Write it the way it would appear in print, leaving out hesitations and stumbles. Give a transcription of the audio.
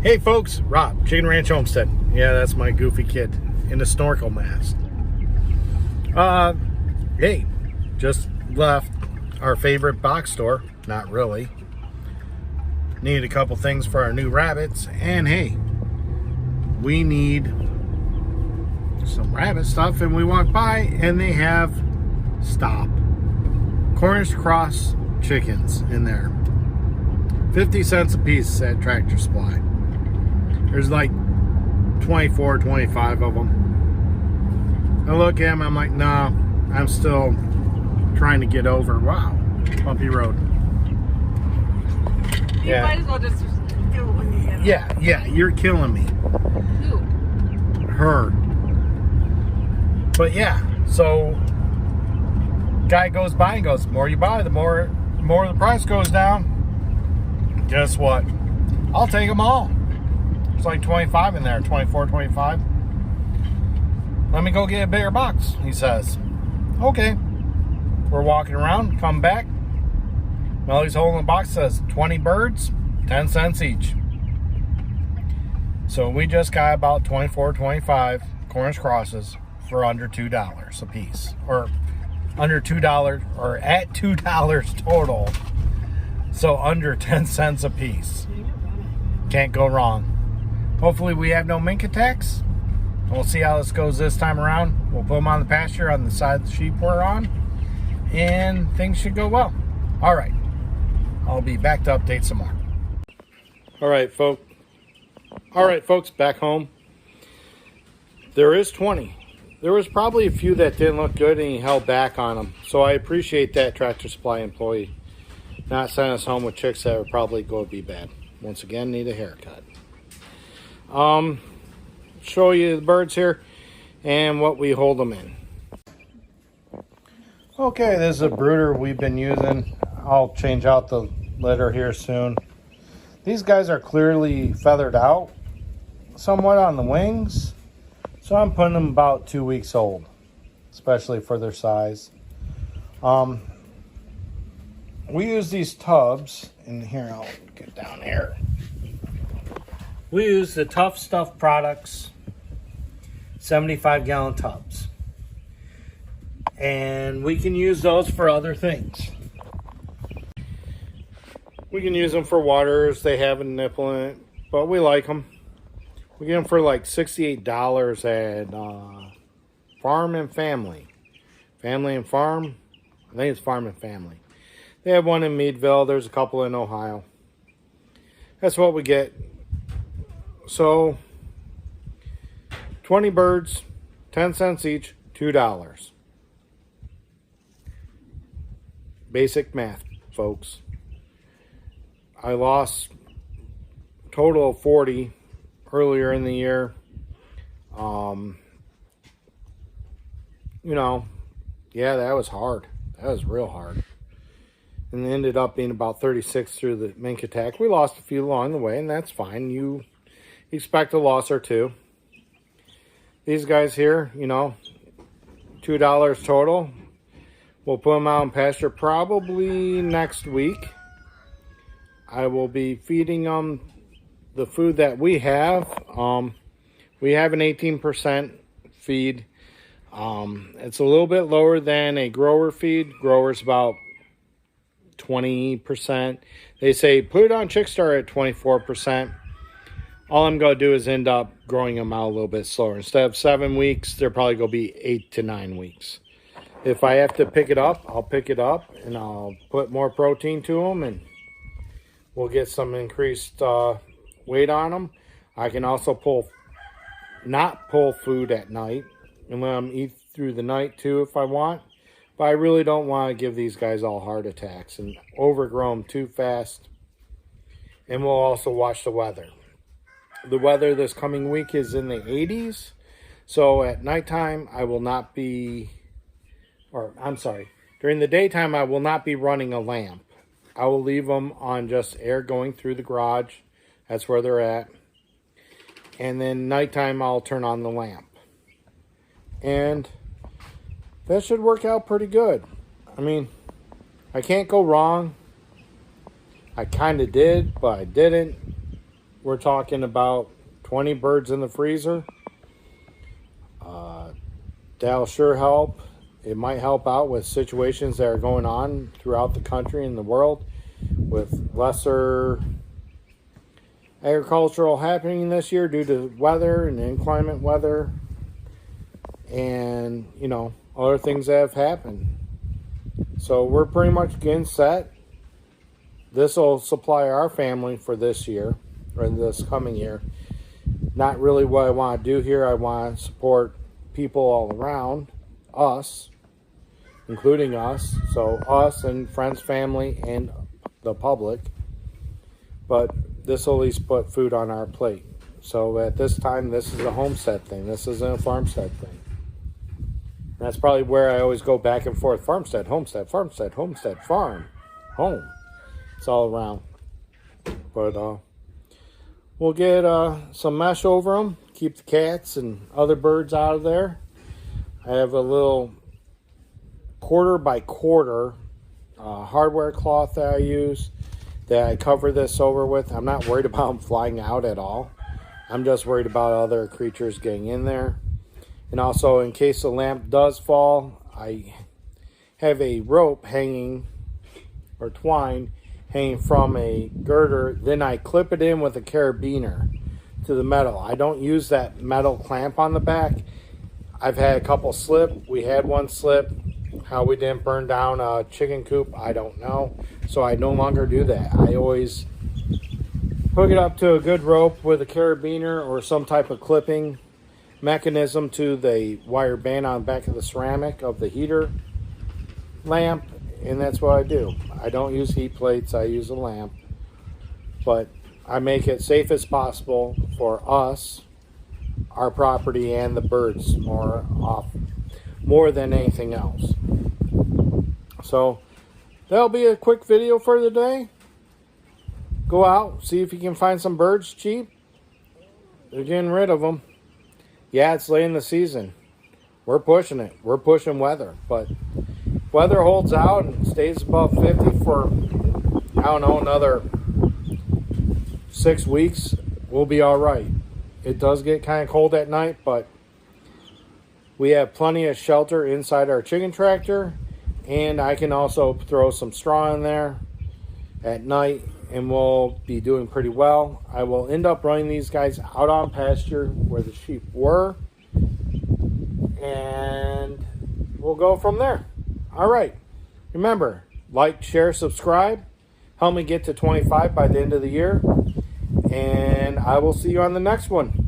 Hey folks, Rob, Chicken Ranch Homestead. Yeah, that's my goofy kid in a snorkel mask. Hey, just left our favorite box store. Not really. Need a couple things for our new rabbits. And hey, we need some rabbit stuff. And we walk by and they have Cornish cross chickens in there. 50 cents a piece at Tractor Supply. There's like 24, 25 of them. I look at them, I'm like, nah, I'm still trying to get over. Wow, bumpy road. You might as well just do it when you get them. Yeah, you're killing me. Who? Her. But yeah, so guy goes by and goes, the more you buy, the more the price goes down. Guess what? I'll take them all. It's like 25 in there, 24, 25. Let me go get a bigger box, he says. Okay. We're walking around, come back. Melly's holding the box, says 20 birds, 10 cents each. So we just got about 24, 25 Cornish crosses for under $2 a piece. Or under $2, or at $2 total. So under 10 cents a piece. Can't go wrong. Hopefully we have no mink attacks. We'll see how this goes this time around. We'll put them on the pasture on the side of the sheep we're on. And things should go well. All right. I'll be back to update some more. All right, folks, back home. There is 20. There was probably a few that didn't look good and he held back on them. So I appreciate that Tractor Supply employee not sending us home with chicks that would probably go be bad. Once again, need a haircut. Show you the birds here and what we hold them in. Okay, this is a brooder we've been using. I'll change out the litter here soon. These guys are clearly feathered out somewhat on the wings, so I'm putting them about 2 weeks old, especially for their size. We use these tubs, and here, I'll get down here. We use the Tough Stuff Products 75-gallon tubs. And we can use those for other things. We can use them for waters. They have a nipple in it, but we like them. We get them for like $68 at Farm and Family. Family and Farm. I think it's Farm and Family. They have one in Meadville. There's a couple in Ohio. That's what we get. So, 20 birds, 10 cents each, $2. Basic math, folks. I lost a total of 40 earlier in the year. Yeah, that was hard. That was real hard. And it ended up being about 36 through the mink attack. We lost a few along the way, and that's fine. You expect a loss or two. These guys here, $2 total. We'll put them out in pasture probably next week. I will be feeding them the food that we have. We have an 18% feed. It's a little bit lower than a grower feed. Grower's about 20%. They say put it on Chickstar at 24%. All I'm going to do is end up growing them out a little bit slower. Instead of 7 weeks, they're probably going to be 8 to 9 weeks. If I have to pick it up, I'll pick it up and I'll put more protein to them and we'll get some increased weight on them. I can also not pull food at night and let them eat through the night too if I want. But I really don't want to give these guys all heart attacks and overgrow them too fast. And we'll also watch the weather. The weather this coming week is in the 80s. So at nighttime, during the daytime, I will not be running a lamp. I will leave them on just air going through the garage. That's where they're at. And then nighttime, I'll turn on the lamp. And that should work out pretty good. I mean, I can't go wrong. I kind of did, but I didn't. we're talking about 20 birds in the freezer. That'll sure help. It might help out with situations that are going on throughout the country and the world with lesser agricultural happening this year due to weather and inclement weather and, you know, other things that have happened. So we're pretty much getting set. This will supply our family for this year, or this coming year. Not really what I want to do here. I want to support people all around, us, including us. So us and friends, family, and the public. But this will at least put food on our plate. So at this time, this is a homestead thing. This isn't a farmstead thing. That's probably where I always go back and forth. Farmstead, homestead, farmstead, homestead, farm, home. It's all around. But we'll get some mesh over them. Keep the cats and other birds out of there. I have a little 1/4 by 1/4 hardware cloth that I use that I cover this over with. I'm not worried about them flying out at all. I'm just worried about other creatures getting in there. And also, in case the lamp does fall, I have a rope hanging, or twine, hanging from a girder. Then I clip it in with a carabiner to the metal. I don't use that metal clamp on the back. I've had a couple slip. We had one slip. How we didn't burn down a chicken coop, I don't know. So I no longer do that. I always hook it up to a good rope with a carabiner or some type of clipping mechanism to the wire band on the back of the ceramic of the heater lamp, and that's what I do. I don't use heat plates, I use a lamp, but I make it safe as possible for us, our property, and the birds more than anything else. So that'll be a quick video for the day. Go out, see if you can find some birds cheap. They're getting rid of them. Yeah, it's late in the season. We're pushing it. We're pushing weather. But if weather holds out and stays above 50 for, I don't know, another 6 weeks, we'll be all right. It does get kind of cold at night, but we have plenty of shelter inside our chicken tractor. And I can also throw some straw in there at night, and we'll be doing pretty well. I will end up running these guys out on pasture where the sheep were, and we'll go from there. All right. Remember, like, share, subscribe. Help me get to 25 by the end of the year, and I will see you on the next one.